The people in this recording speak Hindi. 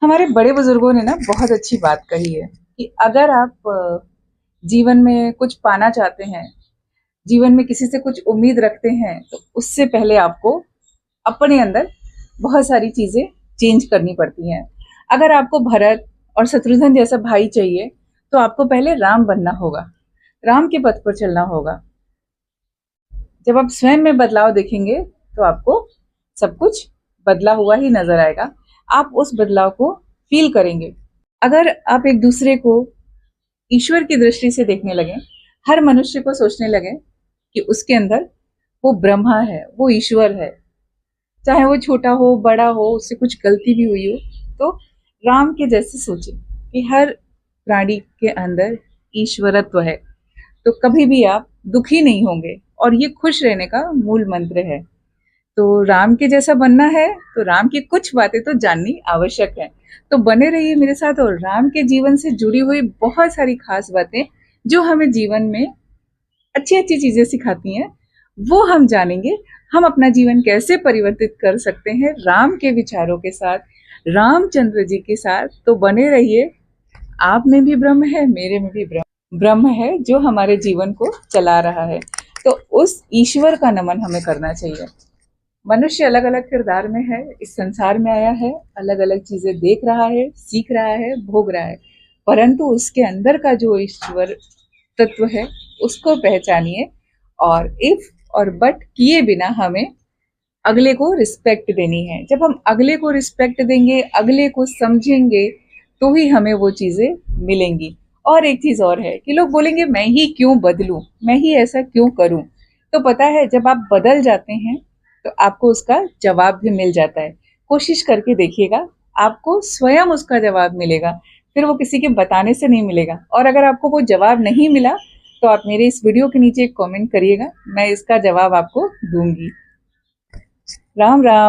हमारे बड़े बुजुर्गों ने ना बहुत अच्छी बात कही है कि अगर आप जीवन में कुछ पाना चाहते हैं, जीवन में किसी से कुछ उम्मीद रखते हैं, तो उससे पहले आपको अपने अंदर बहुत सारी चीजें चेंज करनी पड़ती हैं। अगर आपको भरत और शत्रुघ्न जैसा भाई चाहिए, तो आपको पहले राम बनना होगा, राम के पथ पर चलना होगा। जब आप स्वयं में बदलाव देखेंगे, तो आपको सब कुछ बदला हुआ ही नजर आएगा। आप उस बदलाव को फील करेंगे। अगर आप एक दूसरे को ईश्वर की दृष्टि से देखने लगे, हर मनुष्य को सोचने लगे कि उसके अंदर वो ब्रह्मा है, वो ईश्वर है, चाहे वो छोटा हो बड़ा हो, उससे कुछ गलती भी हुई हो, तो राम के जैसे सोचे कि हर प्राणी के अंदर ईश्वरत्व है, तो कभी भी आप दुखी नहीं होंगे। और ये खुश रहने का मूल मंत्र है। तो राम के जैसा बनना है, तो राम की कुछ बातें तो जाननी आवश्यक है। तो बने रहिए मेरे साथ, और राम के जीवन से जुड़ी हुई बहुत सारी खास बातें जो हमें जीवन में अच्छी अच्छी चीजें सिखाती हैं, वो हम जानेंगे। हम अपना जीवन कैसे परिवर्तित कर सकते हैं राम के विचारों के साथ, रामचंद्र जी के साथ। तो बने रहिए। आप में भी ब्रह्म है, मेरे में भी ब्रह्म ब्रह्म है, जो हमारे जीवन को चला रहा है। तो उस ईश्वर का नमन हमें करना चाहिए। मनुष्य अलग अलग किरदार में है, इस संसार में आया है, अलग अलग चीजें देख रहा है, सीख रहा है, भोग रहा है, परंतु उसके अंदर का जो ईश्वर तत्व है, उसको पहचानिए। और इफ और बट किए बिना हमें अगले को रिस्पेक्ट देनी है। जब हम अगले को रिस्पेक्ट देंगे, अगले को समझेंगे, तो ही हमें वो चीजें मिलेंगी। और एक चीज और है कि लोग बोलेंगे मैं ही क्यों बदलूं, मैं ही ऐसा क्यों करूं। तो पता है, जब आप बदल जाते हैं, तो आपको उसका जवाब भी मिल जाता है। कोशिश करके देखिएगा, आपको स्वयं उसका जवाब मिलेगा। फिर वो किसी के बताने से नहीं मिलेगा। और अगर आपको वो जवाब नहीं मिला, तो आप मेरे इस वीडियो के नीचे एक कमेंट करिएगा, मैं इसका जवाब आपको दूंगी। राम राम।